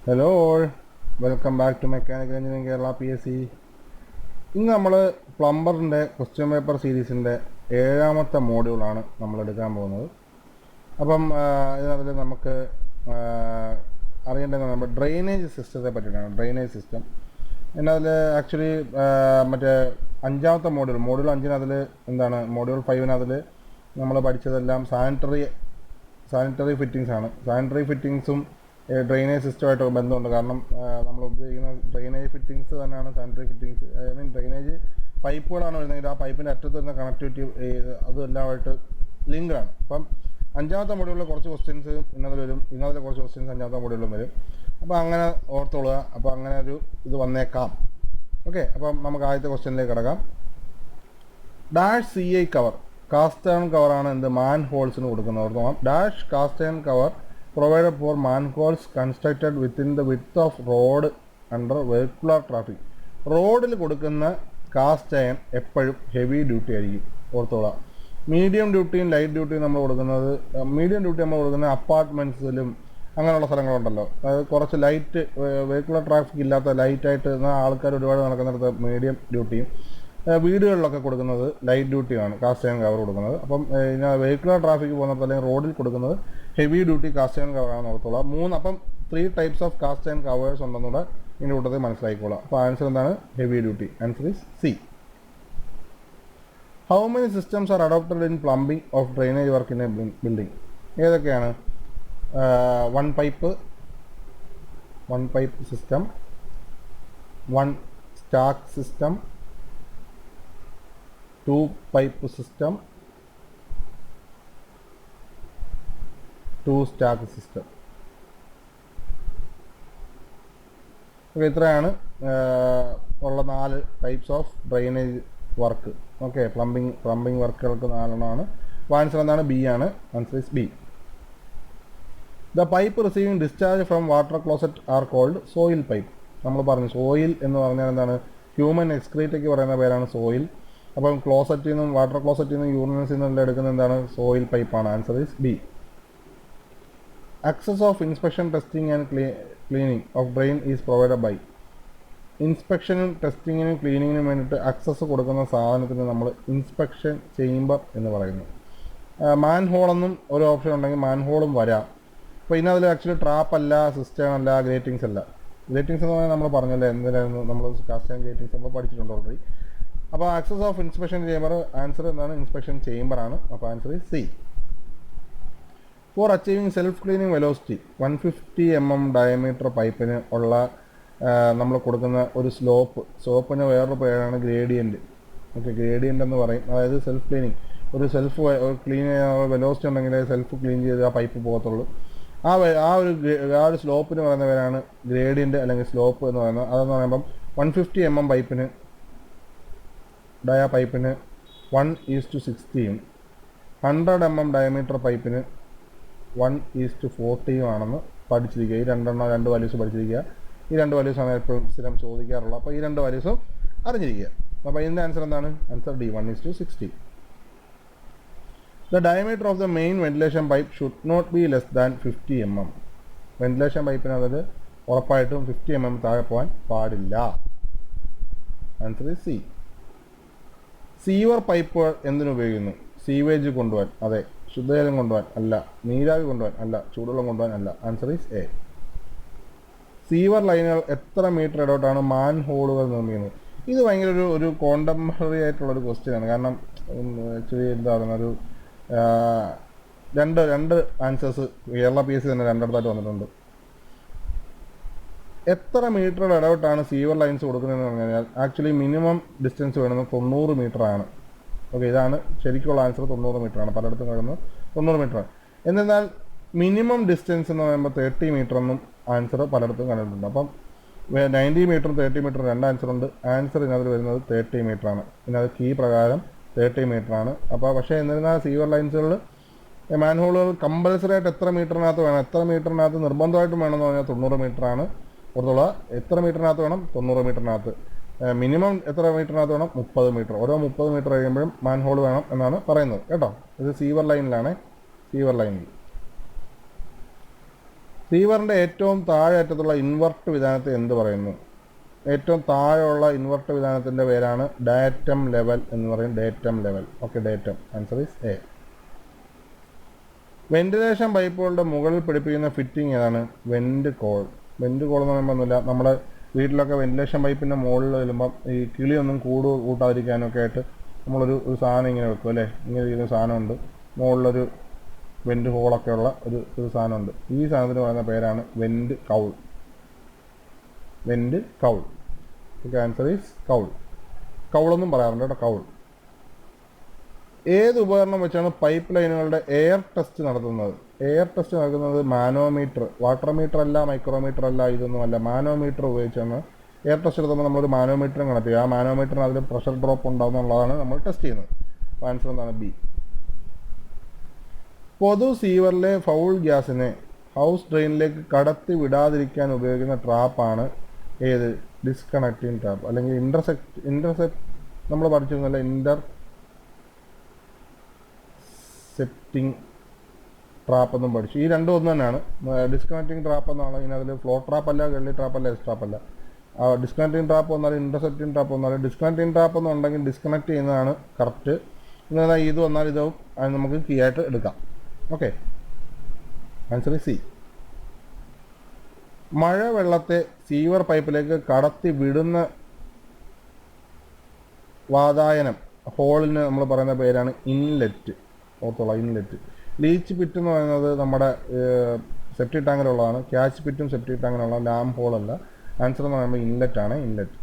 Hello all, welcome back to Mechanical Engineering Kerala PSC. ഇന്ന് നമ്മൾ പ്ലംബറിൻ്റെ question paper സീരീസിൻ്റെ 7ാമത്തെ മോഡ്യൂളാണ് നമ്മൾ എടുക്കാൻ പോകുന്നത്. അപ്പം ഇതിനകത്ത് നമുക്ക് അറിയേണ്ടത് നമ്മുടെ ഡ്രെയിനേജ് സിസ്റ്റത്തെ പറ്റിയിട്ടാണ്. ഡ്രെയിനേജ് സിസ്റ്റം എന്നതിൽ ആക്ച്വലി മറ്റേ 5ാമത്തെ മോഡ്യൂൾ 5-അതിൽ എന്താണ് മോഡ്യൂൾ 5-അതിൽ നമ്മൾ പഠിച്ചതെല്ലാം സാനിറ്ററി ഫിറ്റിങ്സ് ആണ്. സാനിറ്ററി ഫിറ്റിങ്സും ഡ്രെയിനേജ് സിസ്റ്റമായിട്ട് ബന്ധമുണ്ട്. കാരണം നമ്മൾ ഉപയോഗിക്കുന്ന ഡ്രെയിനേജ് ഫിറ്റിങ്സ് തന്നെയാണ് sanitary fittings. I mean drainage പൈപ്പുകളാണ് വരുന്നത്. ആ പൈപ്പിൻ്റെ അറ്റത്ത് വരുന്ന കണക്ടിവിറ്റി അതെല്ലാമായിട്ട് ലിങ്ക്ഡാണ്. അപ്പം 5ാമത്തെ മോഡ്യൂളിൽ കുറച്ച് ക്വസ്റ്റ്യൻസ് ഇന്നതിൽ വരും, ഇന്നതിലെ കുറച്ച് ക്വസ്റ്റ്യൻസ് 5ാമത്തെ മോഡ്യൂളിലും വരും. അപ്പോൾ അങ്ങനെ ഓർത്തോളുക. അപ്പോൾ അങ്ങനെ ഒരു ഇത് വന്നേക്കാം. ഓക്കെ, അപ്പം നമുക്ക് ആദ്യത്തെ ക്വസ്റ്റ്യനിലേക്ക് കിടക്കാം. Dash CI cover, cast iron കവറാണ് എന്ത് മാൻ ഹോൾസിന് കൊടുക്കുന്നത്. ഓർത്തോണം, dash cast iron cover provided for manholes constructed within the width of road under vehicular traffic. റോഡിൽ കൊടുക്കുന്ന കാസ്റ്റ് അയൺ എപ്പോഴും ഹെവി ഡ്യൂട്ടി ആയിരിക്കും. ഓർത്തോളാം. മീഡിയം ഡ്യൂട്ടിയും ലൈറ്റ് ഡ്യൂട്ടിയും നമ്മൾ കൊടുക്കുന്നത്, മീഡിയം ഡ്യൂട്ടി നമ്മൾ കൊടുക്കുന്നത് അപ്പാർട്ട്മെൻറ്റ്സിലും അങ്ങനെയുള്ള സ്ഥലങ്ങളുണ്ടല്ലോ. അതായത് കുറച്ച് ലൈറ്റ് വെഹിക്കുലർ ട്രാഫിക് ഇല്ലാത്ത ലൈറ്റായിട്ട് ആൾക്കാർ ഒരുപാട് നടക്കുന്നിടത്ത് മീഡിയം ഡ്യൂട്ടിയും, വീടുകളിലൊക്കെ കൊടുക്കുന്നത് ലൈറ്റ് ഡ്യൂട്ടിയാണ് കാസ്റ്റ് അയൺ കവർ കൊടുക്കുന്നത്. അപ്പം വെഹിക്കുലർ ട്രാഫിക് പോകുന്നിടത്ത് അല്ലെങ്കിൽ റോഡിൽ കൊടുക്കുന്നത് ഹെവി ഡ്യൂട്ടി കാസ്റ്റ് അയൺ കവറാണെന്ന് ഓർത്തോളാം. അപ്പം 3 types of cast iron covers ഉണ്ടെന്നുള്ള ഇതിൻ്റെ കൂട്ടത്തിൽ മനസ്സിലാക്കിക്കോളാം. അപ്പോൾ ആൻസർ എന്താണ്? Heavy duty. Answer is C. How many systems are adopted in plumbing of drainage work in a building? ഏതൊക്കെയാണ്? One pipe system, 1 stack system, 2 pipe system, 2 stack system. Okay, ഇത്രയാണ് ഉള്ള 4 types of drainage work. Okay, plumbing വർക്കുകൾക്ക് 4 അപ്പോൾ answer എന്താണ്? B ആണ്. Answer is B. The pipe receiving discharge from water closet are called soil pipe. നമ്മൾ പറഞ്ഞു soil എന്ന് പറഞ്ഞാൽ എന്താണ്? ഹ്യൂമൻ എക്സ്ക്രീറ്റയ്ക്ക് പറയുന്ന പേരാണ് സോയിൽ. അപ്പം ക്ലോസറ്റിൽ നിന്നും വാട്ടർ ക്ലോസറ്റിൽ നിന്നും യൂറിനൽസിൽ നിന്നും എടുക്കുന്ന എന്താണ്? സോയിൽ പൈപ്പാണ്. Answer is B. Access of inspection, testing and cleaning of drain is provided by. ഇൻസ്പെക്ഷനും ടെസ്റ്റിങ്ങിനും ക്ലീനിങ്ങിനും വേണ്ടിയിട്ട് അക്സസ് കൊടുക്കുന്ന സാധനത്തിന് നമ്മൾ ഇൻസ്പെക്ഷൻ ചേംബർ എന്ന് പറയുന്നു. മാൻ ഹോളെന്നും ഒരു ഓപ്ഷൻ ഉണ്ടെങ്കിൽ മാൻ ഹോളും വരാം. അപ്പോൾ ഇതിനതിൽ ആക്ച്വലി ട്രാപ്പ് അല്ല, സിസ്റ്റം അല്ല, ഗ്രേറ്റിങ്സ് അല്ല. ഗ്രേറ്റിങ്സ് എന്ന് പറഞ്ഞാൽ നമ്മൾ പറഞ്ഞല്ലോ എന്തിനായിരുന്നു, നമ്മൾ കാസ്റ്റ് ആൻഡ് ഗ്രേറ്റിങ്സ് നമ്മൾ പഠിച്ചിട്ടുണ്ട് ഓൾറെഡി. അപ്പോൾ access of inspection chamber answer എന്താണ്? ഇൻസ്പെക്ഷൻ ചേംബറാണ്. അപ്പോൾ answer is C. For achieving self cleaning velocity 150 mm diameter പൈപ്പിന് ഉള്ള നമ്മൾ കൊടുക്കുന്ന ഒരു സ്ലോപ്പിന് വേറൊരു പേരാണ് ഗ്രേഡിയൻറ്റ്. ഓക്കെ, ഗ്രേഡിയൻ്റ് എന്ന് പറയും. അതായത് സെൽഫ് ക്ലീനിങ്, ഒരു ക്ലീൻ വെലോസിറ്റി ഉണ്ടെങ്കിൽ സെൽഫ് ക്ലീൻ ചെയ്ത് ആ പൈപ്പ് പോകത്തുള്ളൂ. ആ ഒരു സ്ലോപ്പിന് പറയുന്ന പേരാണ് ഗ്രേഡിയൻറ്റ് അല്ലെങ്കിൽ സ്ലോപ്പ് എന്ന് പറയുന്നത്. അതെന്ന് പറയുമ്പം 150 mm പൈപ്പിന് പൈപ്പിന് 1:60 100 mm ഡയമീറ്റർ പൈപ്പിന് 1:40 ആണെന്ന് പഠിച്ചിരിക്കുക. ഈ 2 വാല്യൂസ് പഠിച്ചിരിക്കുക. ഈ 2 വാല്യൂസാണ് എപ്പോഴും സ്ഥിരം ചോദിക്കാറുള്ളത്. അപ്പോൾ ഈ 2 വാല്യൂസും അറിഞ്ഞിരിക്കുക. അപ്പോൾ ഇതിൻ്റെ ആൻസർ എന്താണ്? Answer D, 1:60. The diameter of the main ventilation pipe should not be less than 50 mm. Ventilation പൈപ്പിന് അതിൽ ഉറപ്പായിട്ടും 50 mm താഴെ പോകാൻ പാടില്ല. Answer is C. സീവർ പൈപ്പുകൾ എന്തിനുപയോഗിക്കുന്നു? സീവേജ് കൊണ്ടുപോകാൻ, അതെ. ശുദ്ധജലം കൊണ്ടുപോകാൻ അല്ല. നീരാവി കൊണ്ടുപോകാൻ അല്ല. ചൂടുവെള്ളം കൊണ്ടുപോകാൻ അല്ല. Answer is A. സീവർ ലൈനുകൾ എത്ര മീറ്റർ ഇടവിട്ടാണ് മാൻ ഹോളുകൾ നിർമ്മിക്കുന്നത്? ഇത് ഭയങ്കര ഒരു കോണ്ടംപററി ആയിട്ടുള്ളൊരു ക്വസ്റ്റ്യൻ ആണ്. കാരണം ആക്ച്വലി എന്താ പറയുന്ന ഒരു രണ്ട് ആൻസേഴ്സ് കേരള PSC തന്നെ 2 വന്നിട്ടുണ്ട്. എത്ര മീറ്റർ ഇടവിട്ടാണ് സീവർ ലൈൻസ് കൊടുക്കുന്നതെന്ന് പറഞ്ഞു കഴിഞ്ഞാൽ ആക്ച്വലി മിനിമം ഡിസ്റ്റൻസ് വേണമെന്ന് 90 മീറ്ററാണ്. ഓക്കെ, ഇതാണ് ശരിക്കുള്ള ആൻസർ. 90 മീറ്ററാണ്. പലയിടത്തും കിടന്ന് 90 മീറ്ററാണ്. എന്നാൽ മിനിമം ഡിസ്റ്റൻസ് എന്ന് പറയുമ്പോൾ 30 മീറ്റർ എന്നും ആൻസർ പലയിടത്തും കണ്ടിട്ടുണ്ട്. അപ്പം 90 മീറ്ററും 30 മീറ്ററും 2 ആൻസറുണ്ട്. ആൻസർ ഇതിനകത്ത് വരുന്നത് 30 മീറ്ററാണ്. ഇതിനകത്ത് കീ പ്രകാരം 30 മീറ്ററാണ്. അപ്പോൾ പക്ഷേ എന്നിരുന്നാൽ സീവർ ലൈൻസുകളിൽ മാൻഹോളുകൾ കമ്പൽസറി ആയിട്ട് എത്ര മീറ്ററിനകത്ത് വേണം, എത്ര മീറ്ററിനകത്ത് നിർബന്ധമായിട്ടും വേണമെന്ന് പറഞ്ഞാൽ 90 മീറ്ററാണ്. ഓർത്തുള്ള എത്ര മീറ്ററിനകത്ത് വേണം? 90 മീറ്ററിനകത്ത്. മിനിമം എത്ര മീറ്ററിനകത്ത് വേണം? 30 മീറ്റർ. ഓരോ 30 മീറ്റർ കഴിയുമ്പോഴും മാൻ ഹോൾ വേണം എന്നാണ് പറയുന്നത് കേട്ടോ. ഇത് സീവർ ലൈനിലാണ്. സീവർ ലൈനിൽ സീവറിൻ്റെ ഏറ്റവും താഴെ അറ്റത്തുള്ള ഇൻവെർട്ട് വിധാനത്തെ എന്ത് പറയുന്നു? ഏറ്റവും താഴെയുള്ള ഇൻവെർട്ട് വിധാനത്തിൻ്റെ പേരാണ് ഡാറ്റം ലെവൽ എന്ന് പറയും. Datum level. Okay, datum. Answer is A. Ventilation പൈപ്പുകളുടെ മുകളിൽ പിടിപ്പിക്കുന്ന ഫിറ്റിംഗ് ഏതാണ്? Went call. വെന്റ് കോൾ എന്ന് പറയുമ്പോൾ ഒന്നുമില്ല, നമ്മുടെ വീട്ടിലൊക്കെ വെന്റിലേഷൻ പൈപ്പിൻ്റെ മുകളിൽ വരുമ്പം ഈ കിളിയൊന്നും കൂട്ടാതിരിക്കാനൊക്കെ ആയിട്ട് നമ്മളൊരു സാധനം ഇങ്ങനെ വെക്കും അല്ലേ. ഇങ്ങനെ ഇരിക്കുന്ന സാധനമുണ്ട്, മുകളിലൊരു വെന്റ് ഹോളൊക്കെ ഉള്ള ഒരു സാധനമുണ്ട്. ഈ സാധനത്തിന് പറയുന്ന പേരാണ് vent cowl. Vent cowl. Okay, answer is cowl. കൗളെന്നും പറയാറുണ്ട് കേട്ടോ, കൗൾ. ഏത് ഉപകരണം വെച്ചാണ് പൈപ്പ് ലൈനുകളുടെ എയർ ടെസ്റ്റ് നടത്തുന്നത്? എയർ ടെസ്റ്റ് നടക്കുന്നത് മാനോമീറ്റർ. വാട്ടർ മീറ്റർ അല്ല, മൈക്രോമീറ്റർ അല്ല, ഇതൊന്നുമല്ല. മാനോമീറ്റർ ഉപയോഗിച്ചാണ് എയർ ടെസ്റ്റ് എടുക്കുമ്പോൾ നമ്മളൊരു മാനോമീറ്ററും കണക്ട് ചെയ്യുക. ആ മാനോമീറ്ററിന് അതിൽ പ്രഷർ ഡ്രോപ്പ് ഉണ്ടാകുന്നുള്ളതാണ് നമ്മൾ ടെസ്റ്റ് ചെയ്യുന്നത്. അപ്പോൾ ആൻസർ എന്താണ്? ബി. പൊതു സീവറിലെ ഫൗൾ ഗ്യാസിനെ ഹൗസ് ഡ്രെയിനിലേക്ക് കടത്തി വിടാതിരിക്കാൻ ഉപയോഗിക്കുന്ന ട്രാപ്പാണ് ഏത്? ഡിസ്കണക്റ്റിംഗ് ട്രാപ്പ് അല്ലെങ്കിൽ ഇന്റർസെപ്റ്റ് നമ്മൾ പഠിച്ചിരുന്നല്ല, ഇന്റർസെപ്റ്റിംഗ് ട്രാപ്പ് എന്നും പഠിച്ചു. ഈ രണ്ടും ഒന്ന് തന്നെയാണ്. ഡിസ്കണക്റ്റിംഗ് ട്രാപ്പ് എന്നാണ് ഇതിനകത്ത്. ഫ്ലോ ട്രാപ്പ് അല്ല, ഗള്ളി ട്രാപ്പ് അല്ല, എസ് ട്രാപ്പ് അല്ല. ഡിസ്കണക്റ്റിംഗ് ട്രാപ്പ് വന്നാലും ഇന്റർസെപ്റ്റിംഗ് ട്രാപ്പ് വന്നാലും ഡിസ്കണക്റ്റിംഗ് ട്രാപ്പ് എന്നുണ്ടെങ്കിൽ ഡിസ്കണക്ട് ചെയ്യുന്നതാണ് കറക്റ്റ്. എന്നാൽ ഇത് വന്നാൽ ഇതും നമുക്ക് കീ ആയിട്ട് എടുക്കാം. Okay, answer C. മഴവെള്ളത്തെ സീവർ പൈപ്പിലേക്ക് കടത്തി വിടുന്ന വാതായനം ഹോളിന് നമ്മൾ പറയുന്ന പേരാണ് ഇൻലെറ്റ്. ഓർത്തോളാം, ഇൻലെറ്റ്. ലീച്ച് പിറ്റ് എന്ന് പറയുന്നത് നമ്മുടെ സെപ്റ്റിക് ടാങ്കിലുള്ളതാണ്. ക്യാച്ച് പിറ്റും സെപ്റ്റിക് ടാങ്കിലുള്ള, ലാം ഹോളല്ല. ആൻസർ എന്ന് പറയുമ്പോൾ ഇൻലെറ്റ് ആണ്, ഇൻലെറ്റ്.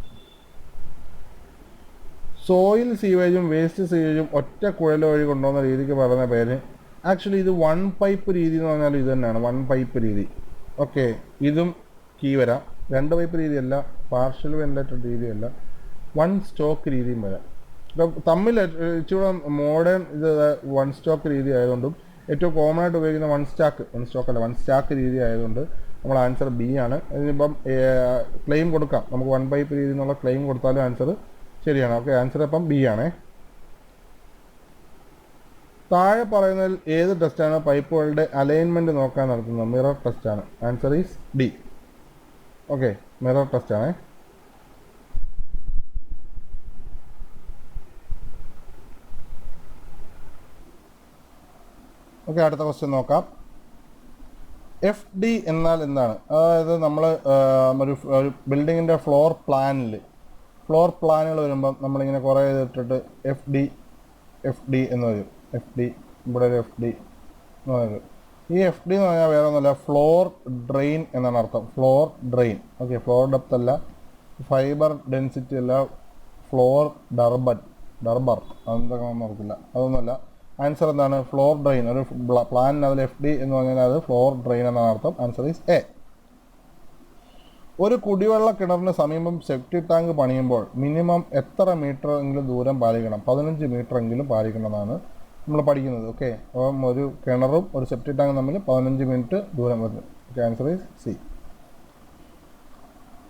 സോയിൽ സീവേജും വേസ്റ്റ് സീവേജും ഒറ്റ കുഴൽ വഴി കൊണ്ടുപോകുന്ന രീതിക്ക് പറയുന്ന പേര്, ആക്ച്വലി ഇത് വൺ പൈപ്പ് രീതി എന്ന് പറഞ്ഞാൽ ഇത് തന്നെയാണ്, വൺ പൈപ്പ് രീതി. ഓക്കെ, ഇതും കീ വരാം. രണ്ട് പൈപ്പ് രീതിയല്ല, പാർഷ്യൽ വെന്റിലേറ്റഡ് രീതിയല്ല, വൺ സ്റ്റോക്ക് രീതിയും വരാം. ഇപ്പം തമ്മിൽ ഇച്ചിരി മോഡേൺ ഇത് വൺ സ്റ്റോക്ക് രീതി ആയതുകൊണ്ടും ഏറ്റവും കോമൺ ആയിട്ട് ഉപയോഗിക്കുന്ന വൺ സ്റ്റാക്ക് രീതി ആയതുകൊണ്ട് നമ്മൾ ആൻസർ ബി ആണ്. ഇതിനിപ്പം ക്ലെയിം കൊടുക്കാം, നമുക്ക് വൺ പൈപ്പ് രീതി എന്നുള്ള ക്ലെയിം കൊടുത്താലും ആൻസർ ശരിയാണ്. ഓക്കെ, ആൻസർ അപ്പം ബി ആണേ. താഴെ പറയുന്നതിൽ ഏത് ടെസ്റ്റാണ് പൈപ്പുകളുടെ അലൈൻമെൻറ്റ് നോക്കാൻ നടത്തുന്നത്? മിറർ ടെസ്റ്റാണ്. Answer is D. Okay, mirror ടെസ്റ്റാണേ. ഓക്കെ, അടുത്ത ക്വസ്റ്റ്യൻ നോക്കാം. എഫ് ഡി എന്നാൽ എന്താണ്? അതായത് നമ്മൾ ഒരു ബിൽഡിങ്ങിൻ്റെ ഫ്ലോർ പ്ലാനുകൾ വരുമ്പം നമ്മളിങ്ങനെ കുറേ ഇട്ടിട്ട് എഫ് ഡി എന്ന് വരും. എഫ് ഡി, ഇവിടെ ഒരു എഫ് ഡി എന്ന് പറയുന്നത്. ഈ എഫ് ഡി എന്ന് പറഞ്ഞാൽ വേറെ ഒന്നുമല്ല, ഫ്ലോർ ഡ്രെയിൻ എന്നാണ് അർത്ഥം. Floor drain. Okay, floor depth അല്ല, ഫൈബർ ഡെൻസിറ്റി അല്ല, ഫ്ലോർ ഡർബർ അതെന്തൊക്കെ നമ്മൾ ഓർക്കില്ല, അതൊന്നുമല്ല. ആൻസർ എന്താണ്? Floor drain. ഒരു പ്ലാനിന് അതിൽ എഫ് ഡി എന്ന് പറഞ്ഞാൽ അത് ഫ്ലോർ ഡ്രെയിൻ എന്നാണ് അർത്ഥം. Answer is A. ഒരു കുടിവെള്ള കിണറിന് സമീപം സെപ്റ്റിക് ടാങ്ക് പണിയുമ്പോൾ മിനിമം എത്ര മീറ്റർ എങ്കിലും ദൂരം പാലിക്കണം? 15 മീറ്റർ എങ്കിലും പാലിക്കണമെന്നാണ് നമ്മൾ പഠിക്കുന്നത്. ഓക്കെ, അപ്പം ഒരു കിണറും ഒരു സെപ്റ്റിക് ടാങ്കും തമ്മിൽ 15 മിനിറ്റ് ദൂരം വരുന്നു. Okay, answer is C.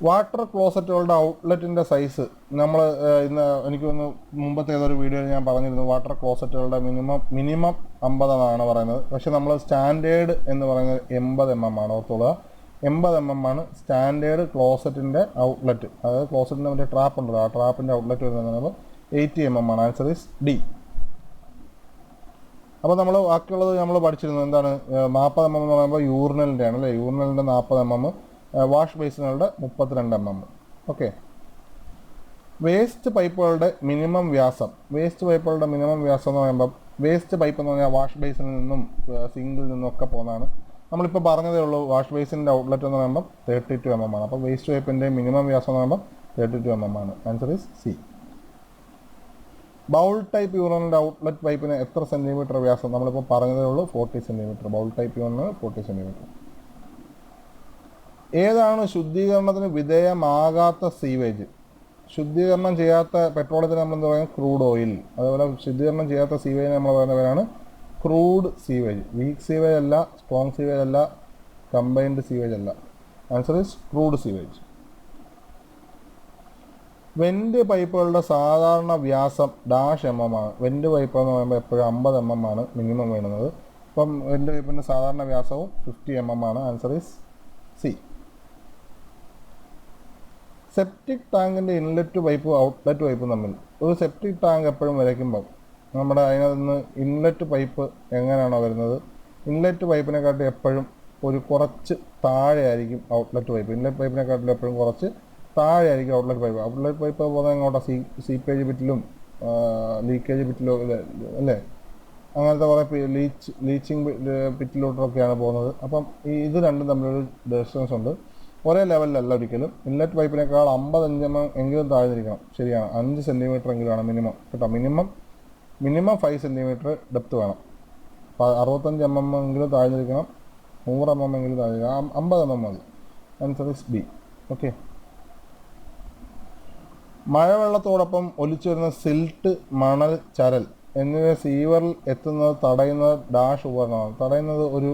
Water ക്ലോസറ്റുകളുടെ ഔട്ട്ലെറ്റിൻ്റെ സൈസ് നമ്മൾ ഇന്ന് എനിക്ക് തോന്നുന്നു മുമ്പത്തെ ഏതൊരു വീഡിയോയിൽ ഞാൻ പറഞ്ഞിരുന്നു. വാട്ടർ ക്ലോസറ്റുകളുടെ മിനിമം 50 എന്നാണ് പറയുന്നത്. പക്ഷെ നമ്മൾ സ്റ്റാൻഡേർഡ് എന്ന് പറയുന്നത് 80 mm ആണ്. ഓർത്തോളുക, 80 mm ആണ് സ്റ്റാൻഡേർഡ് ക്ലോസറ്റിൻ്റെ ഔട്ട്ലെറ്റ്. അതായത് ക്ലോസറ്റിൻ്റെ മറ്റേ ട്രാപ്പ് ഉണ്ടല്ലോ, ആ ട്രാപ്പിൻ്റെ ഔട്ട്ലെറ്റ് വരുന്നത് 80 mm ആണ്. Answer is D. അപ്പോൾ നമ്മൾ ബാക്കിയുള്ളത് നമ്മൾ പഠിച്ചിരുന്നു. എന്താണ് 40 mm എന്ന് പറയുമ്പോൾ യൂറിനലിൻ്റെ ആണ് അല്ലേ. യൂറിനലിൻ്റെ 40 mm, വാഷ് ബേസിനുകളുടെ 32 mm. ഓക്കെ, വേസ്റ്റ് പൈപ്പുകളുടെ മിനിമം വ്യാസം എന്ന് പറയുമ്പോൾ വേസ്റ്റ് പൈപ്പ് എന്ന് പറഞ്ഞാൽ വാഷ് ബേസിനിൽ നിന്നും സിങ്കിൽ നിന്നും ഒക്കെ പോകുന്നതാണ്. നമ്മളിപ്പോൾ പറഞ്ഞതേ ഉള്ളൂ, വാഷ് ബേസിൻ്റെ ഔട്ട്ലെറ്റ് എന്ന് പറയുമ്പോൾ 32 mm ആണ്. അപ്പോൾ വേസ്റ്റ് പൈപ്പിൻ്റെ മിനിമം വ്യാസം എന്ന് പറയുമ്പോൾ 32 mm ആണ്. Answer is C. Bowl type യൂറിനലിൻ്റെ ഔട്ട്ലെറ്റ് പൈപ്പിന് എത്ര സെൻറ്റിമീറ്റർ വ്യാസം? നമ്മളിപ്പോൾ പറഞ്ഞതേ ഉള്ളൂ, 40 centimetre. Bowl type urinal 40 centimetre. ഏതാണ് ശുദ്ധീകരണത്തിന് വിധേയമാകാത്ത സീവേജ്? ശുദ്ധീകരണം ചെയ്യാത്ത പെട്രോളിയത്തിന് നമ്മൾ എന്താ പറയുക? Crude oil. അതുപോലെ ശുദ്ധീകരണം ചെയ്യാത്ത സീവേജ് നമ്മൾ പറയുന്ന പേരാണ് ക്രൂഡ് സീവേജ്. വീക്ക് സീവേജ് അല്ല, സ്ട്രോങ് സീവേജ് അല്ല, കമ്പൈൻഡ് സീവേജ് അല്ല. Answer is crude sewage. Vent പൈപ്പുകളുടെ സാധാരണ വ്യാസം -mm ആണ്. വെന്റ് പൈപ്പ് എന്ന് പറയുമ്പോൾ എപ്പോഴും 50 mm ആണ് മിനിമം വേണ്ടുന്നത്. അപ്പം എൻ്റെ പൈപ്പിൻ്റെ സാധാരണ വ്യാസവും 50 mm ആണ്. Answer is C. സെപ്റ്റിക് ടാങ്കിൻ്റെ ഇൻലെറ്റ് പൈപ്പും ഔട്ട്ലെറ്റ് പൈപ്പും തമ്മിൽ, ഒരു സെപ്റ്റിക് ടാങ്ക് എപ്പോഴും വരയ്ക്കുമ്പോൾ നമ്മുടെ അതിനകത്ത് നിന്ന് ഇൻലെറ്റ് പൈപ്പ് എങ്ങനെയാണോ വരുന്നത്, ഇൻലെറ്റ് പൈപ്പിനെക്കാട്ടും എപ്പോഴും ഒരു കുറച്ച് താഴെ ആയിരിക്കും ഔട്ട്ലെറ്റ് പൈപ്പ്. ഇൻലെറ്റ് പൈപ്പിനെക്കാട്ടിലും എപ്പോഴും കുറച്ച് താഴെ ആയിരിക്കും ഔട്ട്ലെറ്റ് പൈപ്പ്. ഔട്ട്ലെറ്റ് പൈപ്പ് പോകുന്നത് എങ്ങോട്ടാണ്? സീപ്പേജ് ബിറ്റിലും ലീക്കേജ് ബിറ്റിലും അല്ലേ, അങ്ങനത്തെ കുറേ ലീച്ചിങ് പിറ്റിലോട്ടൊക്കെയാണ് പോകുന്നത്. അപ്പം ഇത് രണ്ടും തമ്മിലൊരു ഡിസ്റ്റൻസ് ഉണ്ട്. ഒരേ ലെവലിലല്ല ഒരിക്കലും. ഇൻലെറ്റ് പൈപ്പിനേക്കാൾ 55 mm എങ്കിലും താഴ്ന്നിരിക്കണം. ശരിയാണ്, 5 cm എങ്കിലുമാണ് മിനിമം കേട്ടോ. മിനിമം 5 cm ഡെപ്ത് വേണം. 65 mm എങ്കിലും താഴ്ന്നിരിക്കണം, 100 mm എങ്കിലും താഴ്ന്നിരിക്കണം, 50 mm മതി. Answer is B. ഓക്കെ. മഴവെള്ളത്തോടൊപ്പം ഒലിച്ചു വരുന്ന സിൽട്ട്, മണൽ, ചരൽ എന്നിവ സീവറിൽ എത്തുന്നത് തടയുന്നത് ഡാഷ് ഉപകരണമാണ്. തടയുന്നത് ഒരു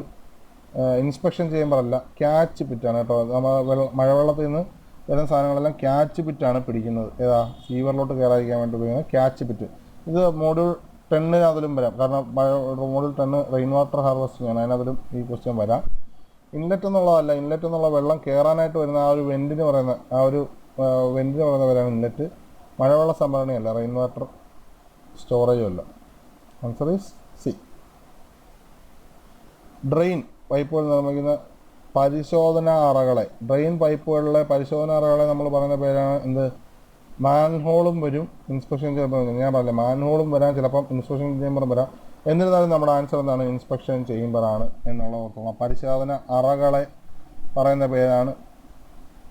ഇൻസ്പെക്ഷൻ ചെയ്യുമ്പോഴല്ല, ക്യാച്ച് പിറ്റാണ് കേട്ടോ. നമ്മൾ മഴവെള്ളത്തിൽ നിന്ന് വരുന്ന സാധനങ്ങളെല്ലാം ക്യാച്ച് പിറ്റാണ് പിടിക്കുന്നത്. ഏതാ? സീവറിലോട്ട് കയറാതിരിക്കാൻ വേണ്ടി ഉപയോഗിക്കുന്നത് ക്യാച്ച് പിറ്റ്. ഇത് മോഡ്യൂൾ 10 അതിലും വരാം, കാരണം മോഡ്യൂൾ 10 റെയിൻ വാട്ടർ ഹാർവെസ്റ്റിംഗ് ആണ്, അതിനതിലും ഈ ക്വസ്റ്റ്യൻ വരാം. ഇൻലെറ്റ് എന്നുള്ളതല്ല, ഇൻലെറ്റ് എന്നുള്ള വെള്ളം കയറാനായിട്ട് വരുന്ന ആ ഒരു വെൻറ്റിന് പറയുന്ന പേരാണ് ഇൻലെറ്റ്. മഴവെള്ള സംഭരണിയല്ല, റെയിൻ വാട്ടർ സ്റ്റോറേജും അല്ല. Answer is C. ഡ്രെയിൻ പൈപ്പുകൾ നിർമ്മിക്കുന്ന പരിശോധനാ അറകളെ, ഡ്രെയിൻ പൈപ്പുകളിലെ പരിശോധനാ അറകളെ നമ്മൾ പറയുന്ന പേരാണ് എന്ത്? മാൻഹോളും വരും, ഇൻസ്പെക്ഷൻ ചേമ്പറും. ഞാൻ പറഞ്ഞില്ല, മാൻഹോളും വരാം, ചിലപ്പം ഇൻസ്പെക്ഷൻ ചേമ്പറും വരാം. എന്നിരുന്നാലും നമ്മുടെ ആൻസർ എന്താണ്? ഇൻസ്പെക്ഷൻ ചേമ്പറാണ് എന്നുള്ളത് ഓർക്കുക. പരിശോധന അറകളെ പറയുന്ന പേരാണ്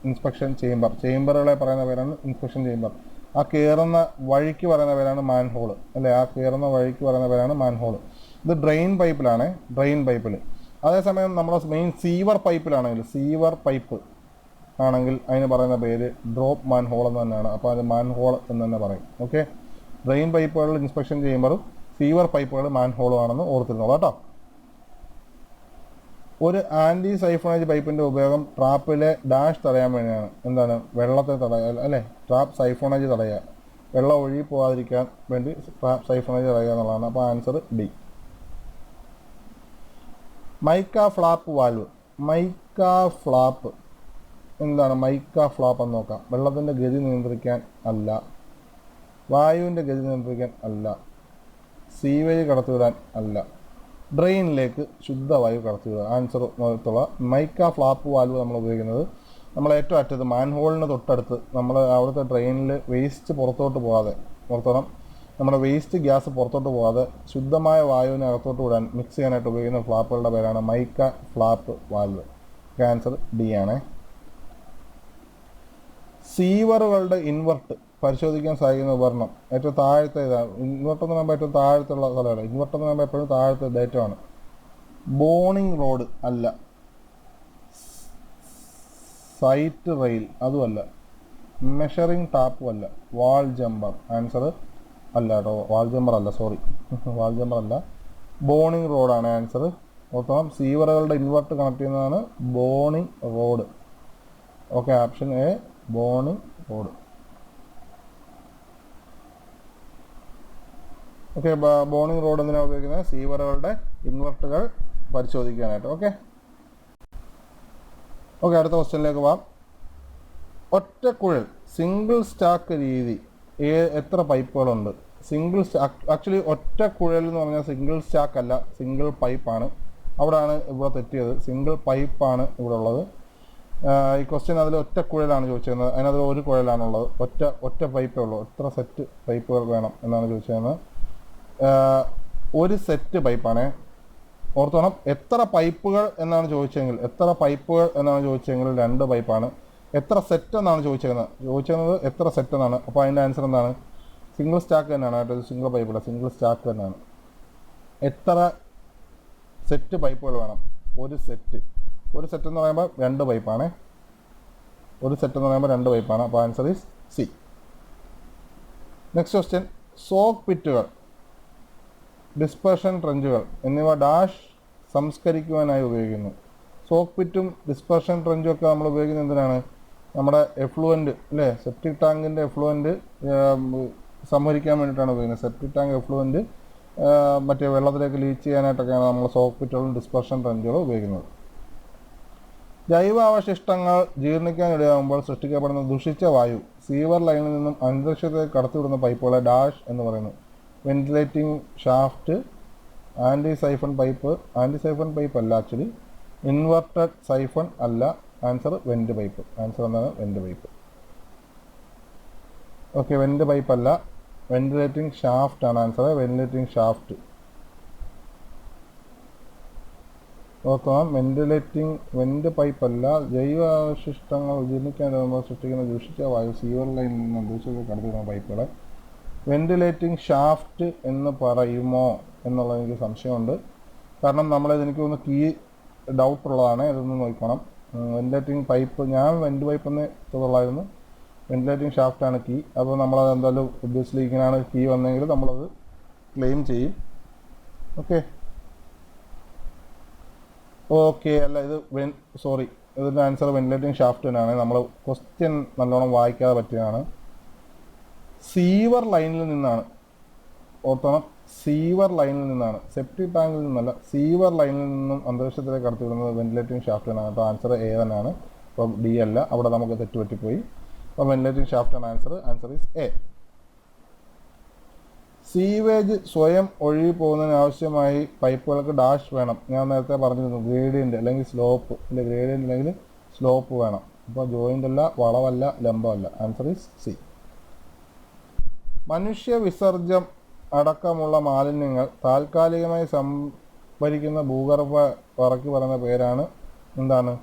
ഇൻസ്പെക്ഷൻ ചേമ്പർ. ചേമ്പറുകളെ പറയുന്ന പേരാണ് ഇൻസ്പെക്ഷൻ ചേമ്പർ. ആ കയറുന്ന വഴിക്ക് പറയുന്ന പേരാണ് മാൻഹോൾ അല്ലേ, ആ കയറുന്ന വഴിക്ക് പറയുന്ന പേരാണ് മാൻഹോൾ. ഇത് ഡ്രെയിൻ പൈപ്പിലാണ്, ഡ്രെയിൻ പൈപ്പിൽ. അതേസമയം നമ്മുടെ മെയിൻ സീവർ പൈപ്പിലാണെങ്കിൽ, സീവർ പൈപ്പ് ആണെങ്കിൽ അതിന് പറയുന്ന പേര് ഡ്രോപ്പ് മാൻഹോൾ എന്ന് തന്നെയാണ്. അപ്പോൾ അത് മാൻഹോൾ എന്ന് തന്നെ പറയും. ഓക്കെ. ഡ്രെയിൻ പൈപ്പുകളിൽ ഇൻസ്പെക്ഷൻ ചെയ്യുമ്പോഴും സീവർ പൈപ്പുകൾ മാൻഹോളും ആണെന്ന് ഓർത്തിരുന്നോളൂ കേട്ടോ. ഒരു ആൻറ്റി സൈഫോണേജ് പൈപ്പിൻ്റെ ഉപയോഗം ട്രാപ്പിലെ ഡാഷ് തടയാൻ വേണ്ടിയാണ്. എന്താണ്? വെള്ളത്തെ തടയുക അല്ലേ, ട്രാപ്പ് സൈഫോണേജ് തടയുക, വെള്ളം ഒഴുകി പോകാതിരിക്കാൻ വേണ്ടി ട്രാപ്പ് സൈഫോണേജ് തടയുക എന്നുള്ളതാണ്. അപ്പോൾ answer D. Mica flap valve. Mica flap എന്താണ്? മൈക്ക ഫ്ലാപ്പ് എന്ന് നോക്കാം. വെള്ളത്തിൻ്റെ ഗതി നിയന്ത്രിക്കാൻ അല്ല, വായുവിൻ്റെ ഗതി നിയന്ത്രിക്കാൻ അല്ല, സീവേജ് കടത്തിവിടാൻ അല്ല, ഡ്രെയിനിലേക്ക് ശുദ്ധവായു കടത്തിവിടുക. ആൻസർ നോക്കത്തുള്ള മൈക്ക ഫ്ലാപ്പ് വാൽവ് നമ്മൾ ഉപയോഗിക്കുന്നത് നമ്മൾ ഏറ്റവും അറ്റത്ത് മാൻഹോളിന് തൊട്ടടുത്ത് നമ്മൾ അവിടുത്തെ ഡ്രെയിനിൽ വേസ്റ്റ് പുറത്തോട്ട് പോകാതെ, ഓർത്തോണം, നമ്മുടെ വേസ്റ്റ് ഗ്യാസ് പുറത്തോട്ട് പോകാതെ ശുദ്ധമായ വായുവിനെ അകത്തോട്ട് വിടാൻ മിക്സ് ചെയ്യാനായിട്ട് ഉപയോഗിക്കുന്ന ഫ്ലാപ്പുകളുടെ പേരാണ് mica flap valve. Answer D ആണ്. സീവറുകളുടെ ഇൻവെർട്ട് പരിശോധിക്കാൻ സാധിക്കുന്ന ഉപകരണം ഏറ്റവും താഴത്തെ ഇതാണ്. ഇൻവെർട്ടർ എന്ന് പറയുമ്പോൾ ഏറ്റവും താഴത്തുള്ള സ്ഥലമല്ല, ഇൻവെർട്ടർ എന്ന് പറയുമ്പോൾ എപ്പോഴും താഴത്തെ ഡേറ്റമാണ്. ബോണിംഗ് റോഡ് അല്ല, സൈറ്റ് റെയിൽ അതുമല്ല, മെഷറിംഗ് ടാപ്പും അല്ല, വാൾ ജമ്പർ. ആൻസർ അല്ല കേട്ടോ, വാൾ ജമ്പർ അല്ല, സോറി, വാൾ ജമ്പർ അല്ല, ബോണിംഗ് റോഡാണ് ആൻസർ. ഓർത്തോളം, സീവറുകളുടെ ഇൻവെർട്ട് കണക്ട് ചെയ്യുന്നതാണ് burning road. Okay, option A burning road. Okay, burning road എന്തിനാണ് ഉപയോഗിക്കുന്നത്? സീവറുകളുടെ ഇൻവെർട്ടുകൾ പരിശോധിക്കാനായിട്ട്. ഓക്കെ, അടുത്ത ക്വസ്റ്റ്യനിലേക്ക് പോവാം. ഒറ്റക്കുഴൽ സിംഗിൾ സ്റ്റാക്ക് രീതി എത്ര പൈപ്പുകളുണ്ട്? സിംഗിൾ ആക്ച്വലി ഒറ്റ കുഴൽ എന്ന് പറഞ്ഞാൽ സിംഗിൾ സ്റ്റാക്ക് അല്ല, സിംഗിൾ പൈപ്പാണ്. അവിടെയാണ് ഇവിടെ തെറ്റിയത്. സിംഗിൾ പൈപ്പാണ് ഇവിടെ ഉള്ളത്. ഈ ക്വസ്റ്റ്യൻ അതിൽ ഒറ്റ കുഴലാണ് ചോദിച്ചിരുന്നത്, അതിനകത്ത് ഒരു കുഴലാണുള്ളത്. ഒറ്റ പൈപ്പേ ഉള്ളൂ. എത്ര സെറ്റ് പൈപ്പുകൾ വേണം എന്നാണ് ചോദിച്ചിരുന്നത്. ഒരു സെറ്റ് പൈപ്പാണ്. ഓർത്തോണം, എത്ര പൈപ്പുകൾ എന്നാണ് ചോദിച്ചെങ്കിൽ 2 പൈപ്പാണ്. എത്ര സെറ്റ് എന്നാണ് ചോദിച്ചിരുന്നത് എത്ര സെറ്റ് എന്നാണ്. അപ്പോൾ അതിൻ്റെ ആൻസർ എന്താണ്? സിംഗിൾ സ്റ്റാക്ക് തന്നെയാണ് കേട്ടോ. സിംഗിൾ പൈപ്പല്ല, സിംഗിൾ സ്റ്റാക്ക് തന്നെയാണ്. എത്ര സെറ്റ് പൈപ്പുകൾ വേണം? ഒരു സെറ്റ് എന്ന് പറയുമ്പോൾ 2 പൈപ്പാണ്. അപ്പോൾ answer is C. Next question. Soak പിറ്റുകൾ, ഡിസ്പെർഷൻ ട്രെഞ്ചുകൾ എന്നിവ ഡാഷ് സംസ്കരിക്കുവാനായി ഉപയോഗിക്കുന്നു. സോക്ക് പിറ്റും ഡിസ്പെർഷൻ ട്രെഞ്ചും ഒക്കെ നമ്മൾ ഉപയോഗിക്കുന്നത് എന്തിനാണ്? നമ്മുടെ എഫ്ലുവൻറ്റ് അല്ലേ, സെപ്റ്റിക് ടാങ്കിൻ്റെ എഫ്ലുവൻറ്റ് സംഭരിക്കാൻ വേണ്ടിയിട്ടാണ് ഉപയോഗിക്കുന്നത്. സെപ്റ്റിക് ടാങ്ക് എഫ്ലുവൻറ്റ് മറ്റേ വെള്ളത്തിലേക്ക് ലീച്ച് ചെയ്യാനായിട്ടൊക്കെയാണ് നമ്മൾ സോക്ക് പിറ്റുകളും ഡിസ്പെർഷൻ ട്രെൻഡുകളും ഉപയോഗിക്കുന്നത്. ജൈവാവശിഷ്ടങ്ങൾ ജീർണിക്കാനിടയാകുമ്പോൾ സൃഷ്ടിക്കപ്പെടുന്ന ദുഷിച്ച വായു സീവർ ലൈനിൽ നിന്നും അന്തരീക്ഷത്തിലേക്ക് കടത്തിവിടുന്ന പൈപ്പുകളെ ഡാഷ് എന്ന് പറയുന്നു. Ventilating shaft, anti siphon pipe അല്ല, ആക്ച്വലി ഇൻവെർട്ടഡ് സൈഫൺ അല്ല. Answer vent pipe. ആൻസർ എന്താണ്? Vent pipe. Okay, vent pipe അല്ല, വെന്റിലേറ്റിംഗ് ഷാഫ്റ്റ് ആണ് ആൻസർ. Ventilating shaft. നോക്കാം, വെന്റ് പൈപ്പ് അല്ല. ജൈവാവശിഷ്ടങ്ങൾ ജീർണിക്കാൻ സൃഷ്ടിക്കുന്ന ദൂഷിച്ച വായു സീവർ ലൈനിൽ നിന്ന് അന്തരീക്ഷത്തിൽ കടത്തിവിടുന്ന പൈപ്പുകളെ വെന്റിലേറ്റിംഗ് ഷാഫ്റ്റ് എന്ന് പറയുമോ എന്നുള്ളത് എനിക്ക് സംശയമുണ്ട്. കാരണം എനിക്ക് ഒന്ന് കീ ഡൗട്ടുള്ളതാണ്, ഇതൊന്ന് നോക്കണം. വെന്റിലേറ്റിംഗ് പൈപ്പ്, ഞാൻ വെന്റ് പൈപ്പ് എന്ന് തോന്നുള്ളായിരുന്നു. Ventilating ഷാഫ്റ്റാണ് key. അപ്പോൾ നമ്മളത് എന്തായാലും ഒബ്വിയസ്ലി ഇങ്ങനെയാണ് കീ വന്നെങ്കിൽ നമ്മളത് ക്ലെയിം ചെയ്യും. ഓക്കെ അല്ല, ഇതിൻ്റെ ആൻസർ വെന്റിലേറ്റിംഗ് ഷാഫ്റ്റ് തന്നെയാണ്. നമ്മൾ ക്വസ്റ്റ്യൻ നല്ലോണം വായിക്കാതെ പറ്റിയതാണ്. സീവർ ലൈനിൽ നിന്നാണ്, ഓർത്തണം, സീവർ ലൈനിൽ നിന്നാണ്, സെപ്റ്റിക് ടാങ്കിൽ നിന്നല്ല, സീവർ ലൈനിൽ നിന്നും അന്തരീക്ഷത്തിലേക്ക് കടത്തിവിടുന്നത് വെന്റിലേറ്റിംഗ് ഷാഫ്റ്റ് തന്നെയാണ്. അപ്പോൾ ആൻസർ എ തന്നെയാണ്. അപ്പം ഡി അല്ല, അവിടെ നമുക്ക് തെറ്റുപറ്റിപ്പോയി. അപ്പം വെന്റിലേറ്റിംഗ് ഷാഫ്റ്റ് ആണ് answer. Answer is A. Sewage സ്വയം ഒഴുകി പോകുന്നതിന് ആവശ്യമായി പൈപ്പുകൾക്ക് ഡാഷ് വേണം. ഞാൻ നേരത്തെ പറഞ്ഞിരുന്നു, ഗ്രേഡിയൻ്റ് അല്ലെങ്കിൽ സ്ലോപ്പ്. ഗ്രേഡിയൻ്റ് അല്ലെങ്കിൽ സ്ലോപ്പ് വേണം. അപ്പോൾ ജോയിൻ്റ് അല്ല, വളവല്ല, ലംബമല്ല. Answer is C. മനുഷ്യ വിസർജ്യം അടക്കമുള്ള മാലിന്യങ്ങൾ താൽക്കാലികമായി സംഭരിക്കുന്ന ഭൂഗർഭ വറയ്ക്ക് പറയുന്ന പേരാണ് എന്താണ്?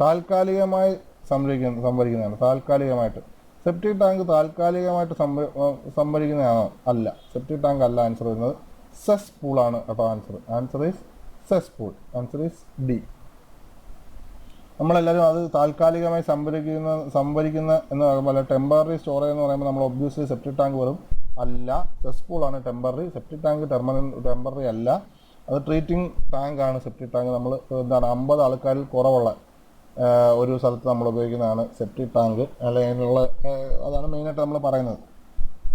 താൽക്കാലികമായി സംഭരിക്കുന്നതാണ്. താൽക്കാലികമായിട്ട്. സെപ്റ്റിക് ടാങ്ക് താൽക്കാലികമായിട്ട് സംഭരിക്കുന്നതാണോ? അല്ല, സെപ്റ്റിക് ടാങ്ക് അല്ല ആൻസർ വരുന്നത്. സെസ് പൂളാണ് കേട്ടോ answer. Answer is cess pool. Answer is D. നമ്മളെല്ലാവരും അത് താൽക്കാലികമായി സംഭരിക്കുന്ന എന്ന് പറയുമ്പോൾ, ടെമ്പററി സ്റ്റോറേജ് എന്ന് പറയുമ്പോൾ നമ്മൾ ഒബ്വിയസ്ലി സെപ്റ്റിക് ടാങ്ക് വരും. അല്ല, സെസ് പൂളാണ് ടെമ്പററി. സെപ്റ്റിക് ടാങ്ക് ടെമ്പററി അല്ല, അത് ട്രീറ്റിംഗ് ടാങ്കാണ് സെപ്റ്റിക് ടാങ്ക്. നമ്മൾ 50 ആൾക്കാരിൽ കുറവുള്ള ഒരു സ്ഥലത്ത് നമ്മൾ ഉപയോഗിക്കുന്നതാണ് സെപ്റ്റിക് ടാങ്ക്. അല്ലെങ്കിൽ അതാണ് മെയിനായിട്ട് നമ്മൾ പറയുന്നത്.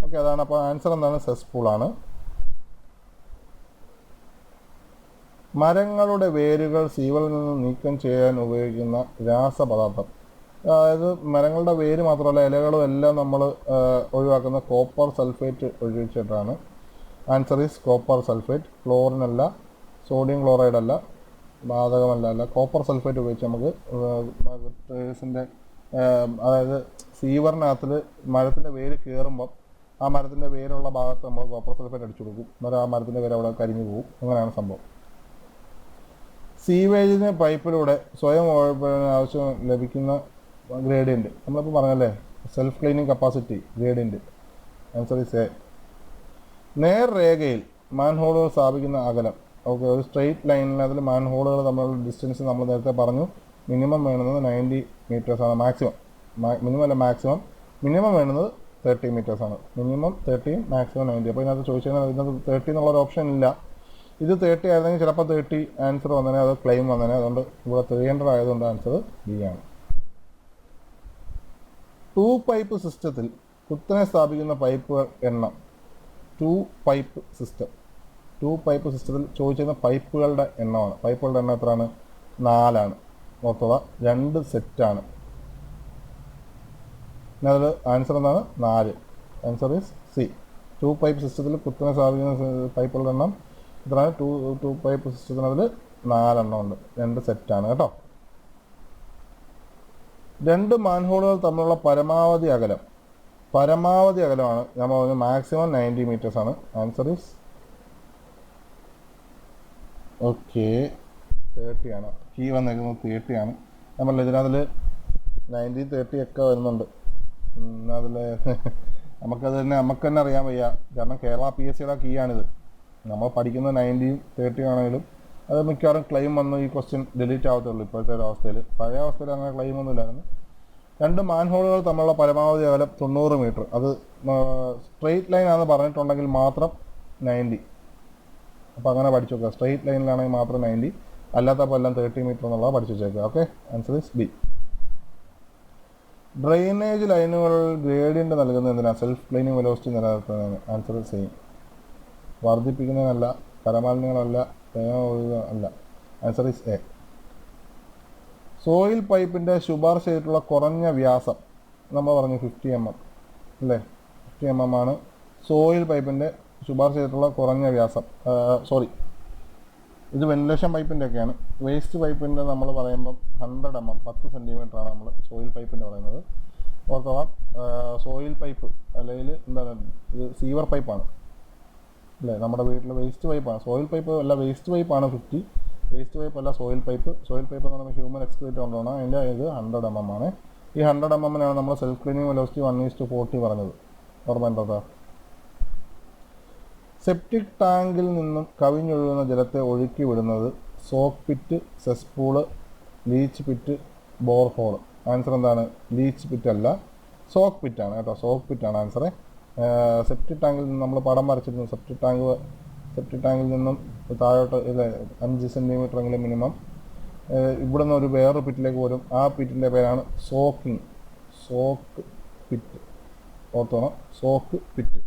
ഓക്കെ, അതാണ്. അപ്പോൾ ആൻസർ എന്താണ്? സെസ് പൂളാണ്. മരങ്ങളുടെ വേരുകൾ സീവറിൽ നിന്ന് നീക്കം ചെയ്യാൻ ഉപയോഗിക്കുന്ന രാസപദാർത്ഥം. അതായത് മരങ്ങളുടെ വേര് മാത്രമല്ല, ഇലകളും എല്ലാം നമ്മൾ ഒഴിവാക്കുന്ന കോപ്പർ സൾഫേറ്റ് ഒഴിച്ചിട്ടാണ്. Answer is copper sulphate. Chlorine അല്ല, സോഡിയം ക്ലോറൈഡ് അല്ല, ബാധകമല്ല. കോപ്പർ സൾഫേറ്റ് ഉപയോഗിച്ച് നമുക്ക് ട്രീസിൻ്റെ, അതായത് സീവറിനകത്തിൽ മരത്തിൻ്റെ വേര് കയറുമ്പം ആ മരത്തിൻ്റെ വേരുള്ള ഭാഗത്ത് നമ്മൾ കോപ്പർ സൾഫേറ്റ് അടിച്ചു കൊടുക്കും. അന്നേരം ആ മരത്തിൻ്റെ വേര് അവിടെ കരിഞ്ഞു പോകും. അങ്ങനെയാണ് സംഭവം. സീവേജിന് പൈപ്പിലൂടെ സ്വയം ആവശ്യം ലഭിക്കുന്ന ഗ്രേഡിയൻറ്റ് നമ്മളിപ്പോൾ പറഞ്ഞല്ലേ, self cleaning capacity gradient. Answer is A. നേർരേഖയിൽ മാൻഹോളുകൾ സ്ഥാപിക്കുന്ന അകലം. ഓക്കെ, ഒരു സ്ട്രെയിറ്റ് ലൈനിൽ അതിൽ മാൻഹോളുകൾ തമ്മിലുള്ള ഡിസ്റ്റൻസ് നമ്മൾ നേരത്തെ പറഞ്ഞു. മിനിമം വേണ്ടുന്നത് 90 മീറ്റേഴ്സാണ്. മിനിമം വേണ്ടുന്നത് 30 മീറ്റേഴ്സാണ്. Minimum 30, maximum 90. അപ്പോൾ ഇതിനകത്ത് ചോദിച്ചാൽ ഇതിനകത്ത് 30 എന്നുള്ളൊരു ഓപ്ഷൻ ഇല്ല. ഇത് 30 ആയിരുന്നെങ്കിൽ ചിലപ്പോൾ 30 ആൻസർ വന്നേനെ, അത് ക്ലെയിം വന്നേനെ. അതുകൊണ്ട് ഇവിടെ 300 ആയതുകൊണ്ട് ആൻസർ ബി ആണ്. 2 പൈപ്പ് സിസ്റ്റത്തിൽ കുത്തനെ സ്ഥാപിക്കുന്ന പൈപ്പുകൾ എണ്ണം. 2 പൈപ്പ് സിസ്റ്റത്തിൽ ചോദിച്ചിരുന്ന പൈപ്പുകളുടെ എണ്ണമാണ്. പൈപ്പുകളുടെ എണ്ണം എത്രയാണ്? 4 മൊത്തം 2 സെറ്റാണ്. പിന്നെ അതിൽ ആൻസർ എന്താണ്? 4. Answer is C. 2 പൈപ്പ് സിസ്റ്റത്തിൽ കുത്തനെ സ്ഥാപിക്കുന്ന പൈപ്പുകളുടെ എണ്ണം എത്രയാണ്? 2 പൈപ്പ് സിസ്റ്റത്തിന് അതിൽ 4 ഉണ്ട്. 2 സെറ്റാണ് കേട്ടോ. 2 മാൻഹോളുകൾ തമ്മിലുള്ള പരമാവധി അകലമാണ് ഞാൻ പറഞ്ഞത്. മാക്സിമം 90 മീറ്റേഴ്സാണ്. ആൻസർ ഈസ് ഓക്കെ 30 ആണ്. കീ വന്നേക്കുന്നത് 30 ആണ്. നമ്മൾ ഇതിനകത്തിൽ 90, 30 ഒക്കെ വരുന്നുണ്ട്. അതിൽ നമുക്ക് തന്നെ അറിയാൻ വയ്യ. കാരണം കേരള PSCയുടെ കീ ആണിത്. നമ്മൾ പഠിക്കുന്ന 90, 30 ആണെങ്കിലും അത് മിക്കവാറും ക്ലെയിം വന്ന് ഈ ക്വസ്റ്റ്യൻ ഡിലീറ്റ് ആവത്തുള്ളൂ ഇപ്പോഴത്തെ ഒരു അവസ്ഥയിൽ. പഴയ അവസ്ഥയിൽ അങ്ങനെ ക്ലെയിം ഒന്നും ഇല്ലായിരുന്നു. 2 മാൻഹോളുകൾ തമ്മിലുള്ള പരമാവധി അകലം 90 മീറ്റർ. അത് സ്ട്രെയിറ്റ് ലൈൻ ആണെന്ന് പറഞ്ഞിട്ടുണ്ടെങ്കിൽ മാത്രം 90. അപ്പോൾ അങ്ങനെ പഠിച്ചു വെക്കുക. സ്ട്രെയിറ്റ് ലൈനിലാണെങ്കിൽ മാത്രം 90, അല്ലാത്തപ്പോൾ എല്ലാം 30 മീറ്റർ എന്നുള്ളത് പഠിച്ചു വെച്ചേക്കുക. Okay, answer is B. Drainage ലൈനുകൾ ഗ്രേഡിയൻ്റ് നൽകുന്നത് എന്തിനാണ്? സെൽഫ് ക്ലീനിങ് വെലോസിറ്റി നിലനിർത്തുന്നതാണ്. Answer same. വർദ്ധിപ്പിക്കുന്നതിനല്ല, കരമാലിന്യങ്ങളല്ല, അല്ല. Answer is A. സോയിൽ പൈപ്പിൻ്റെ ശുപാർശ ചെയ്തിട്ടുള്ള കുറഞ്ഞ വ്യാസം നമ്മൾ പറഞ്ഞു 50 mm അല്ലേ? 50 mm ആണ് സോയിൽ പൈപ്പിൻ്റെ ശുപാർശ ചെയ്തിട്ടുള്ള കുറഞ്ഞ വ്യാസം. ഇത് വെന്റിലേഷൻ പൈപ്പിൻ്റെ ഒക്കെയാണ്. വേസ്റ്റ് പൈപ്പിൻ്റെ നമ്മൾ പറയുമ്പം 100 mm 10 cm ആണ് നമ്മൾ സോയിൽ പൈപ്പിൻ്റെ പറയുന്നത്. ഓർത്തോളാം, സോയിൽ പൈപ്പ് അല്ലെങ്കിൽ എന്താണ്, ഇത് സീവർ പൈപ്പാണ് അല്ലേ? നമ്മുടെ വീട്ടിൽ വേസ്റ്റ് പൈപ്പാണ്. സോയിൽ പൈപ്പ് അല്ല, വേസ്റ്റ് പൈപ്പാണ് 50. വേസ്റ്റ് പൈപ്പ് അല്ല, സോയിൽ പൈപ്പ്. സോയിൽ പൈപ്പ് എന്ന് പറയുമ്പോൾ ഹ്യൂമൻ എക്സ്ക്രീറ്റ് കൊണ്ടാണ്. അതിൻ്റെ ഇത് 100 mm ആണ്. ഈ 100 mm നമ്മൾ സെൽഫ് ക്ലീനിങ് വെലോസിറ്റി 1:40 പറഞ്ഞത്. ഓർമ്മ ഉണ്ടോ? സെപ്റ്റിക് ടാങ്കിൽ നിന്നും കവിഞ്ഞൊഴുകുന്ന ജലത്തെ ഒഴുക്കി വിടുന്നത് soak pit, cesspool, leach pit, borehole. Answer എന്താണ്? ലീച്ച് പിറ്റ് അല്ല, സോക്ക് പിറ്റാണ് കേട്ടോ. Soak പിറ്റാണ് answer. സെപ്റ്റിക് ടാങ്കിൽ നിന്ന് നമ്മൾ പടം വരച്ചിരുന്നു. സെപ്റ്റിക് ടാങ്കിൽ നിന്നും താഴോട്ട് 5 cm മിനിമം ഇവിടെ നിന്ന് ഒരു വേറൊരു പിറ്റിലേക്ക് വരും. ആ പിറ്റിൻ്റെ പേരാണ് സോക്ക് പിറ്റ്. ഓർത്തോണം, സോക്ക് പിറ്റ്.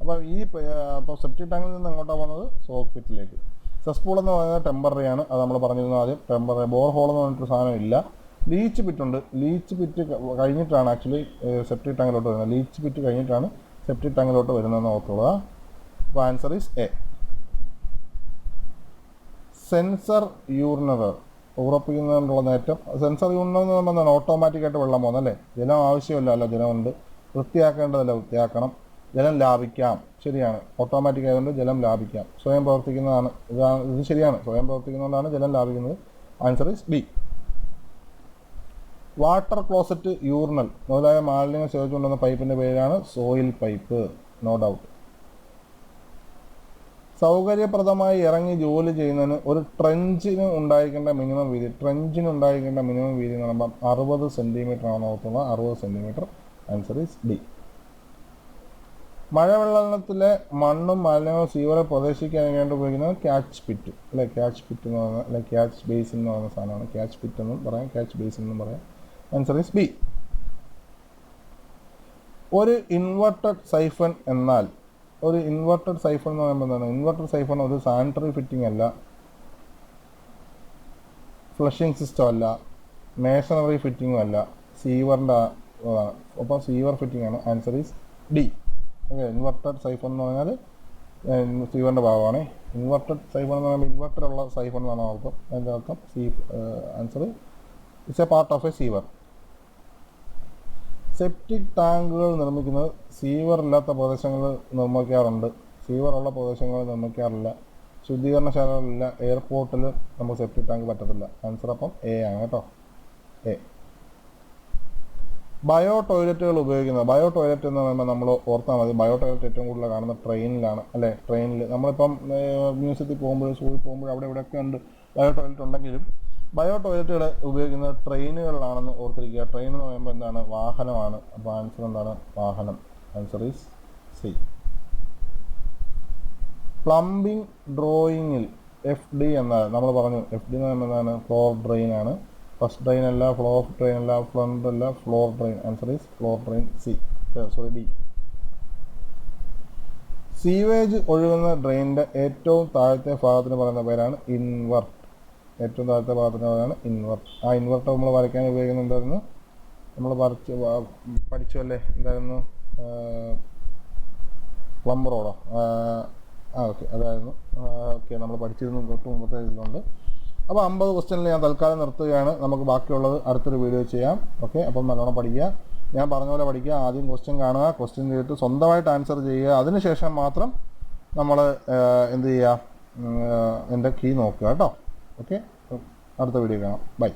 അപ്പോൾ സെപ്റ്റിക് ടാങ്കിൽ നിന്ന് എങ്ങോട്ടാണ് പോകുന്നത്? സോക്ക് പിറ്റിലേക്ക്. സെസ്പൂൾ എന്ന് പറയുന്നത് ടെമ്പററി ആണ്, അത് നമ്മൾ പറഞ്ഞിരുന്നു ആദ്യം. ടെമ്പററി. ബോർ ഹോൾ എന്ന് പറഞ്ഞിട്ടൊരു സാധനം ഇല്ല. ലീച്ച് പിറ്റുണ്ട്. ലീച്ച് പിറ്റ് കഴിഞ്ഞിട്ടാണ് ആക്ച്വലി സെപ്റ്റിക് ടാങ്കിലോട്ട് വരുന്നത്. ലീച്ച് പിറ്റ് കഴിഞ്ഞിട്ടാണ് സെപ്റ്റിക് ടാങ്കിലോട്ട് വരുന്നതെന്ന് ഓർത്തുകൊള്ളുക. അപ്പോൾ ആൻസർ ഈസ് എ. സെൻസർ യൂറിനർ ഉറപ്പിക്കുന്നതിനുള്ള നേട്ടം. സെൻസർ യൂറിനർ എന്ന് പറയുമ്പോൾ എന്താണ്? ഓട്ടോമാറ്റിക്കായിട്ട് വെള്ളം പോകുന്നത് അല്ലേ? ജലം ആവശ്യമില്ല, ജലമുണ്ട്. വൃത്തിയാക്കേണ്ടതല്ല, വൃത്തിയാക്കണം. ജലം ലാഭിക്കാം, ശരിയാണ്. ഓട്ടോമാറ്റിക് ആയതുകൊണ്ട് ജലം ലാഭിക്കാം. സ്വയം പ്രവർത്തിക്കുന്നതാണ്. ഇത് ശരിയാണ്, സ്വയം പ്രവർത്തിക്കുന്നതുകൊണ്ടാണ് ജലം ലാഭിക്കുന്നത്. Answer is B. Water closet, urinal മുതലായ മാലിന്യങ്ങൾ ശേഖരിച്ചുകൊണ്ടുവന്ന പൈപ്പിൻ്റെ പേരാണ് സോയിൽ പൈപ്പ്. No doubt. സൗകര്യപ്രദമായി ഇറങ്ങി ജോലി ചെയ്യുന്നതിന് ഒരു ട്രെഞ്ചിന് ഉണ്ടായിരിക്കേണ്ട മിനിമം വീതി. എന്ന് പറയുമ്പോൾ 60 cm ആണ് ഓർത്തുള്ളത്. 60 cm. Answer is D. മഴവെള്ളത്തിലെ മണ്ണും മാലിന്യങ്ങളും സീവറിൽ പ്രവേശിക്കാൻ വേണ്ടി ഉപയോഗിക്കുന്നത് ക്യാച്ച് പിറ്റ് അല്ലെ? ക്യാച്ച് പിറ്റ് എന്ന് പറയുന്നത്, അല്ലെ ക്യാച്ച് ബേസിൻ എന്ന് പറയുന്ന സാധനമാണ്. ക്യാച്ച് പിറ്റ് എന്നും പറയാം, ക്യാച്ച് ബേസിൻ എന്നും പറയാം. Answer is B. ഒരു ഇൻവെർട്ടഡ് സൈഫൺ എന്നാൽ, ഒരു ഇൻവെർട്ടഡ് സൈഫൺ എന്ന് പറയുമ്പോൾ എന്താണ്? ഇൻവെർട്ടഡ് സൈഫൺ ഒരു സാനിറ്ററി ഫിറ്റിംഗ് അല്ല, ഫ്ലഷിംഗ് സിസ്റ്റം അല്ല, മേസണറി ഫിറ്റിംഗും അല്ല, സീവറിൻ്റെ അതാണ്. അപ്പോൾ സീവർ ഫിറ്റിംഗ് ആണ്. Answer is D. Okay. Inverted siphon എന്ന് പറഞ്ഞാൽ സീവറിൻ്റെ ഭാഗമാണ്. ഇൻവെർട്ടഡ് സൈഫൺ എന്ന് പറയുമ്പോൾ ഇൻവെർട്ടറുള്ള സൈഫൺ എന്നാണ് അർത്ഥം. അതിൻ്റെ അർത്ഥം answer it's A part of A sewer. Septic ടാങ്കുകൾ നിർമ്മിക്കുന്നത് സീവർ ഇല്ലാത്ത പ്രദേശങ്ങളിൽ നിർമ്മിക്കാറുണ്ട്. സീവറുള്ള പ്രദേശങ്ങളിൽ നിർമ്മിക്കാറില്ല. ശുദ്ധീകരണശാലകളില്ല. എയർപോർട്ടിൽ നമുക്ക് സെപ്റ്റിക് ടാങ്ക് പറ്റത്തില്ല. ആൻസർ അപ്പം എ ആണ് കേട്ടോ. എ. ബയോ ടോയ്ലറ്റുകൾ ഉപയോഗിക്കുന്നത്. ബയോ ടോയ്ലറ്റ് എന്ന് പറയുമ്പോൾ നമ്മൾ ഓർത്താൽ മതി, ബയോ ടോയ്ലറ്റ് ഏറ്റവും കൂടുതൽ കാണുന്നത് ട്രെയിനിലാണ് അല്ലേ? ട്രെയിനിൽ നമ്മളിപ്പം മ്യൂസിയത്തിൽ പോകുമ്പോഴും സൂയിൽ പോകുമ്പോഴും അവിടെ ഇവിടെയൊക്കെ ഉണ്ട് ബയോ ടോയ്ലറ്റ് ഉണ്ടെങ്കിലും ബയോ ടോയ്ലറ്റുകൾ ഉപയോഗിക്കുന്നത് ട്രെയിനുകളിലാണെന്ന് ഓർത്തിരിക്കുക. ട്രെയിൻ എന്ന് പറയുമ്പോൾ എന്താണ്? വാഹനമാണ്. അപ്പോൾ ആൻസർ എന്താണ്? വാഹനം. Answer is C. പ്ലംബിംഗ് ഡ്രോയിങ്ങിൽ FD എന്നാൽ നമ്മൾ പറഞ്ഞു. FD എന്ന് പറയുമ്പോൾ എന്താണ്? ഫ്ലോർ ഡ്രെയിൻ ആണ്. ഫസ്റ്റ് ഡ്രെയിൻ അല്ല, ഫ്ലോ ഓഫ് ഡ്രെയിൻ അല്ല, ഫ്രണ്ട് അല്ല, floor drain. Answer is floor drain. D. Sewage ഒഴുകുന്ന ഡ്രെയിനിൻ്റെ ഏറ്റവും താഴത്തെ ഭാഗത്തിന് പറയുന്ന പേരാണ് ഇൻവെർട്ട്. ഏറ്റവും താഴത്തെ ഭാഗത്തിന് പേരാണ് ഇൻവെർട്ട്. ആ ഇൻവെർട്ട് നമ്മൾ വരയ്ക്കാൻ ഉപയോഗിക്കുന്ന എന്തായിരുന്നു? നമ്മൾ പഠിച്ചു അല്ലേ? എന്തായിരുന്നു? പ്ലംബറോടോ? ഓക്കെ, അതായിരുന്നു. ഓക്കെ, നമ്മൾ പഠിച്ചിരുന്നു തൊട്ട് മുമ്പത്തെ ഇതിലുണ്ട്. അപ്പോൾ 50 ക്വസ്റ്റ്യനിൽ ഞാൻ തൽക്കാലം നിർത്തുകയാണ്. നമുക്ക് ബാക്കിയുള്ളത് അടുത്തൊരു വീഡിയോ ചെയ്യാം. ഓക്കെ, അപ്പം നല്ലോണം പഠിക്കുക. ഞാൻ പറഞ്ഞ പോലെ പഠിക്കുക. ആദ്യം ക്വസ്റ്റ്യൻ കാണുക, ക്വസ്റ്റ്യൻ ചെയ്തിട്ട് സ്വന്തമായിട്ട് ആൻസർ ചെയ്യുക. അതിനുശേഷം മാത്രം നമ്മൾ എന്ത് ചെയ്യുക? എൻ്റെ കീ നോക്കുക കേട്ടോ. ഓക്കെ, അടുത്ത വീഡിയോ കാണാം. ബൈ.